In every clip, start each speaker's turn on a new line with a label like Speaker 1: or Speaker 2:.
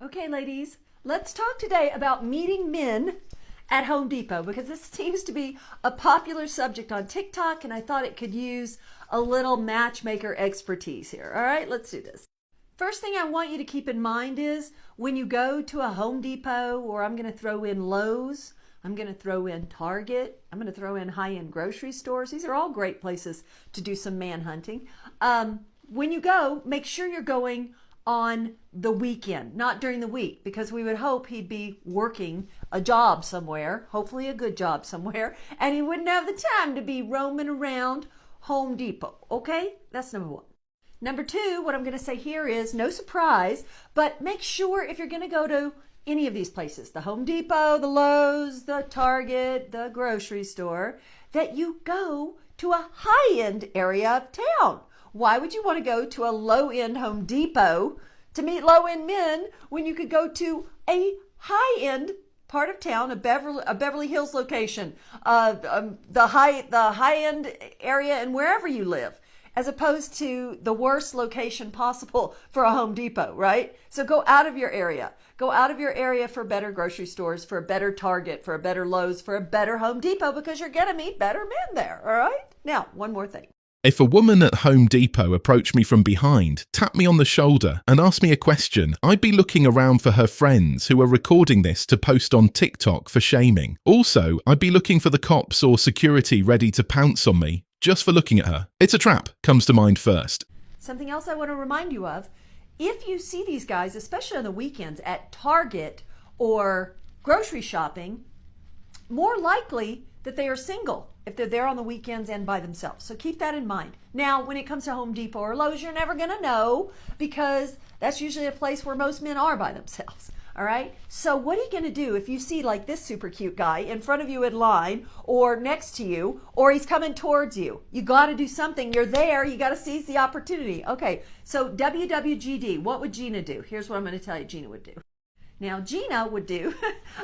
Speaker 1: Okay, ladies, let's talk today about meeting men at Home Depot because this seems to be a popular subject on TikTok and I thought it could use a little matchmaker expertise here. All right, let's do this. First thing I want you to keep in mind is when you go to a Home Depot, or I'm going to throw in Lowe's, I'm going to throw in Target, I'm going to throw in high-end grocery stores. These are all great places to do some man hunting. When you go, make sure you're going on the weekend, not during the week, because we would hope he'd be working a job somewhere, hopefully a good job somewhere, and he wouldn't have the time to be roaming around Home Depot. Okay? That's number one. Number two, what I'm going to say here is no surprise, but make sure if you're going to go to any of these places, the Home Depot, the Lowe's, the Target, the grocery store, that you go to a high-end area of town. Why would you want to go to a low-end Home Depot to meet low-end men when you could go to a high-end part of town, a Beverly Hills location, the high-end area, and wherever you live, as opposed to the worst location possible for a Home Depot, right? So go out of your area. Go out of your area for better grocery stores, for a better Target, for a better Lowe's, for a better Home Depot, because you're going to meet better men there, all right? Now, one more thing.
Speaker 2: If a woman at Home Depot approached me from behind, tapped me on the shoulder, and asked me a question, I'd be looking around for her friends who are recording this to post on TikTok for shaming. Also, I'd be looking for the cops or security ready to pounce on me just for looking at her. It's a trap, comes to mind first.
Speaker 1: Something else I want to remind you of, if you see these guys, especially on the weekends at Target or grocery shopping, more likely that they are single if they're there on the weekends and by themselves. So keep that in mind. Now, when it comes to Home Depot or Lowe's, you're never going to know because that's usually a place where most men are by themselves. All right. So what are you going to do if you see like this super cute guy in front of you in line or next to you, or he's coming towards you? You got to do something. You're there. You got to seize the opportunity. Okay. So WWGD, what would Gina do? Here's what I'm going to tell you Gina would do. Now, Gina would do,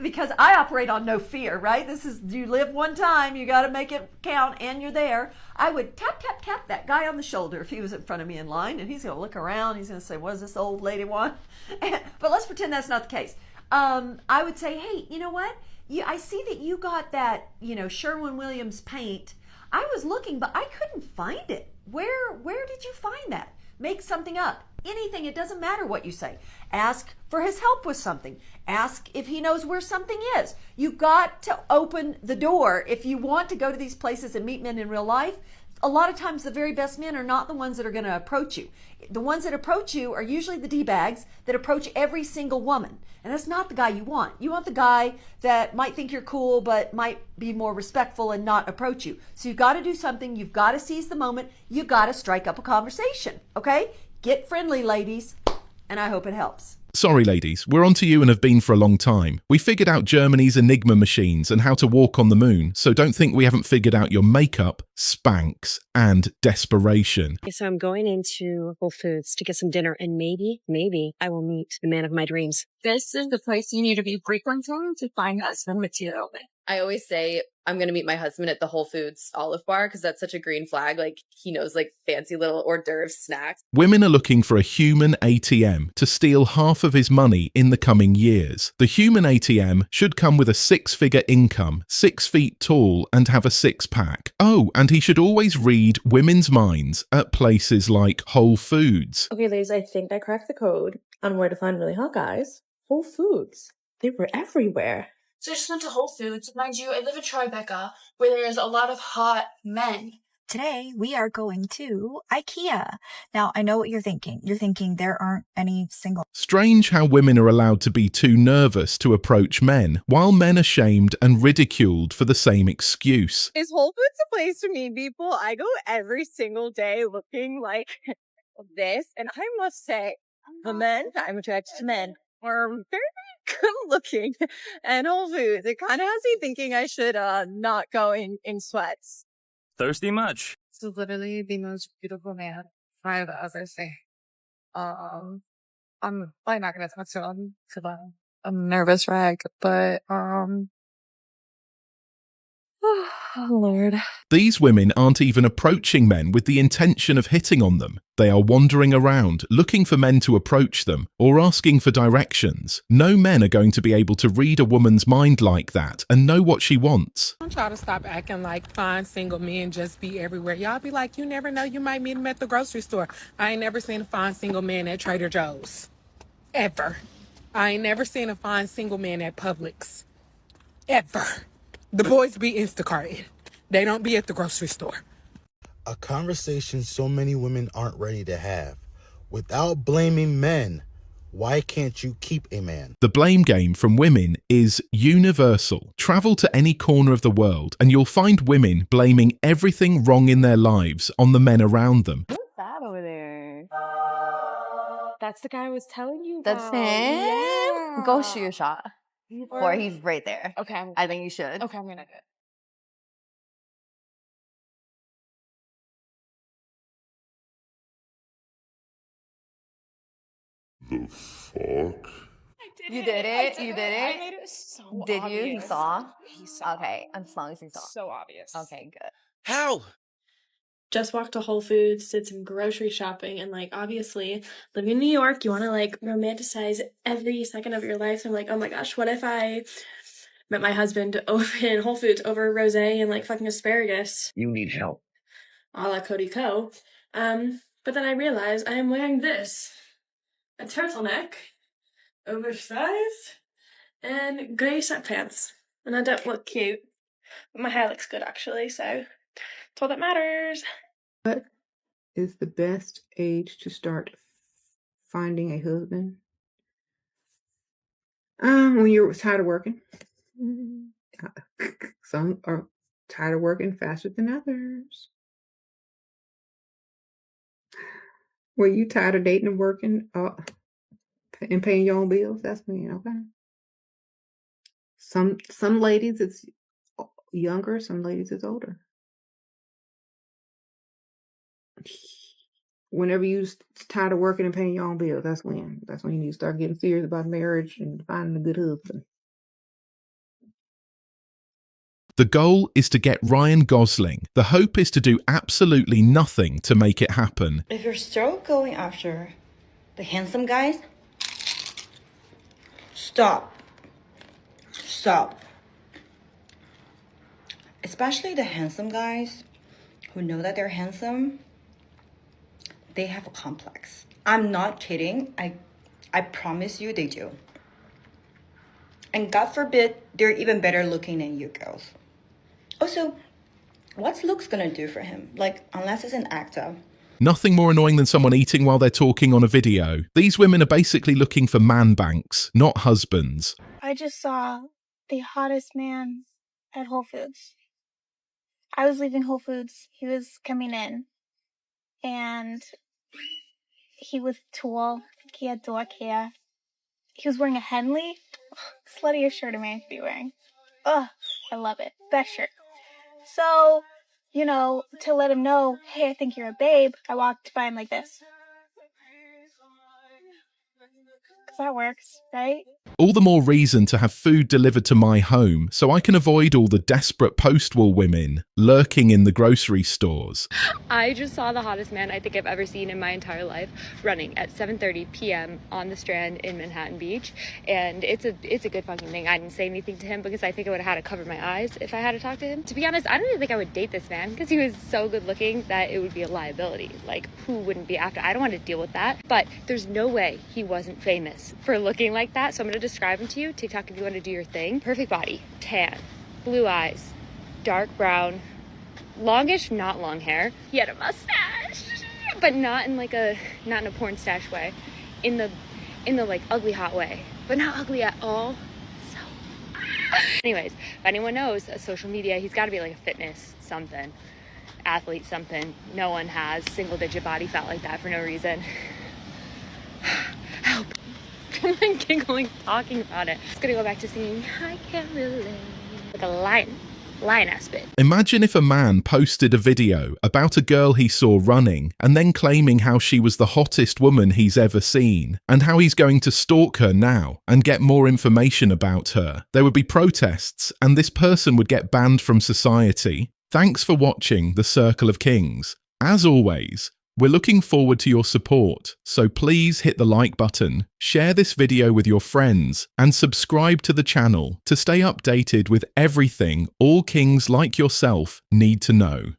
Speaker 1: because I operate on no fear, right? This is, you live one time, you got to make it count, and you're there. I would tap, tap, tap that guy on the shoulder if he was in front of me in line, and he's going to look around. He's going to say, what does this old lady want? But let's pretend that's not the case. I would say, hey, you know what? I see that you got that, Sherwin-Williams paint. I was looking, but I couldn't find it. Where did you find that? Make something up. Anything, it doesn't matter what you say. Ask for his help with something. Ask if he knows where something is. You got to open the door. If you want to go to these places and meet men in real life, a lot of times the very best men are not the ones that are going to approach you. The ones that approach you are usually the D-bags that approach every single woman. And that's not the guy you want. You want the guy that might think you're cool but might be more respectful and not approach you. So you've got to do something. You've got to seize the moment. You've got to strike up a conversation. Okay? Get friendly, ladies, and I hope it helps.
Speaker 2: Sorry, ladies, we're on to you and have been for a long time. We figured out Germany's Enigma machines and how to walk on the moon, so don't think we haven't figured out your makeup, Spanx, and desperation.
Speaker 3: Okay, so I'm going into Whole Foods to get some dinner, and maybe I will meet the man of my dreams.
Speaker 4: This is the place you need to be frequenting to find husband material.
Speaker 5: I always say I'm going to meet my husband at the Whole Foods Olive Bar because that's such a green flag. Like, he knows like fancy little hors d'oeuvres snacks.
Speaker 2: Women are looking for a human ATM to steal half of his money in the coming years. The human ATM should come with a 6-figure income, 6 feet tall, and have a six-pack. Oh, and he should always read women's minds at places like Whole Foods.
Speaker 6: Okay, ladies, I think I cracked the code on where to find really hot guys. Whole Foods. They were everywhere.
Speaker 4: So I just went to Whole Foods. Mind you, I live in Tribeca, where there's a lot of hot men.
Speaker 7: Today, we are going to IKEA. Now, I know what you're thinking. You're thinking there aren't any single.
Speaker 2: Strange how women are allowed to be too nervous to approach men, while men are shamed and ridiculed for the same excuse.
Speaker 8: Is Whole Foods a place to meet people? I go every single day looking like this, and I must say, the men, I'm attracted to men, are very, very good looking. And Whole Foods, it kind of has me thinking I should not go in sweats.
Speaker 9: Thirsty much?
Speaker 10: This is literally the most beautiful man I've ever seen. I'm probably not gonna talk to him because I'm a nervous wreck, but
Speaker 6: Oh, Lord.
Speaker 2: These women aren't even approaching men with the intention of hitting on them. They are wandering around, looking for men to approach them, or asking for directions. No men are going to be able to read a woman's mind like that and know what she wants.
Speaker 10: Don't try to stop acting like fine single men just be everywhere. Y'all be like, you never know, you might meet them at the grocery store. I ain't never seen a fine single man at Trader Joe's. Ever. I ain't never seen a fine single man at Publix. Ever. The boys be Instacarting. They don't be at the grocery store.
Speaker 9: A conversation so many women aren't ready to have. Without blaming men, why can't you keep a man?
Speaker 2: The blame game from women is universal. Travel to any corner of the world and you'll find women blaming everything wrong in their lives on the men around them.
Speaker 6: What's that over there? That's the guy I was telling you
Speaker 11: That's
Speaker 6: about.
Speaker 11: him. Go shoot your shot.
Speaker 6: Or-
Speaker 11: Or he's right there.
Speaker 6: Okay,
Speaker 11: I think you should.
Speaker 6: okay, I'm gonna do it.
Speaker 12: The fuck?
Speaker 11: You did it? You did
Speaker 6: I
Speaker 11: it?
Speaker 6: made it so
Speaker 11: Did
Speaker 6: obvious.
Speaker 11: you? He saw?
Speaker 6: He saw.
Speaker 11: Okay, as long as he saw.
Speaker 6: So obvious.
Speaker 11: Okay, good.
Speaker 13: How?
Speaker 14: Just walked to Whole Foods, did some grocery shopping, and like obviously living in New York, you want to like romanticize every second of your life. So I'm like, oh my gosh, what if I met my husband over in Whole Foods over rosé and like fucking asparagus,
Speaker 13: You need help.
Speaker 14: a la Cody Co. But then I realized I am wearing this, a turtleneck, oversized, and gray sweatpants, and I don't look cute, but my hair looks good actually, so that's all that matters.
Speaker 15: What is the best age to start finding a husband? When you're tired of working. Some are tired of working faster than others. Were you tired of dating and working and paying your own bills? That's me, okay. Some ladies it's younger, some ladies it's older. Whenever you tired of working and paying your own bills, that's when you need to start getting serious about marriage and finding a good husband.
Speaker 2: The goal is to get Ryan Gosling. The hope is to do absolutely nothing to make it happen.
Speaker 16: If you're still going after the handsome guys, stop. Especially the handsome guys who know that they're handsome, they have a complex. I'm not kidding. I promise you they do. And God forbid, they're even better looking than you girls. Also, what's looks gonna do for him? Like, unless it's an actor.
Speaker 2: Nothing more annoying than someone eating while they're talking on a video. These women are basically looking for man banks, not husbands.
Speaker 17: I just saw the hottest man at Whole Foods. I was leaving Whole Foods. He was coming in. And he was tall. He had dark hair. He was wearing a Henley. Sluttiest shirt a man could be wearing. Ugh, I love it. Best shirt. So, you know, to let him know, hey, I think you're a babe, I walked by him like this. Because that works, right?
Speaker 2: All the more reason to have food delivered to my home so I can avoid all the desperate post-war women lurking in the grocery stores.
Speaker 18: I just saw the hottest man I think I've ever seen in my entire life running at 7:30 p.m. on the Strand in Manhattan Beach, and it's a good fucking thing. I didn't say anything to him because I think I would have had to cover my eyes if I had to talk to him. To be honest, I don't even think I would date this man because he was so good looking that it would be a liability. Like, who wouldn't be after? I don't want to deal with that, but there's no way he wasn't famous for looking like that, so I'm going to describe him to you. TikTok, if you want to do your thing. Perfect body, tan, blue eyes, dark brown, longish, not long hair. He had a mustache, but not in a porn stash way, in the like ugly hot way, but not ugly at all. So, anyways, if anyone knows social media, he's got to be like a fitness something, athlete something. No one has single digit body fat like that for no reason. Help. I'm like giggling talking about it. Just gonna go back to singing I Can't Relate like a lion Lioness bit.
Speaker 2: Imagine if a man posted a video about a girl he saw running and then claiming how she was the hottest woman he's ever seen and how he's going to stalk her now and get more information about her. There would be protests and this person would get banned from society. Thanks for watching The Circle of Kings. As always, we're looking forward to your support, so please hit the like button, share this video with your friends, and subscribe to the channel to stay updated with everything all kings like yourself need to know.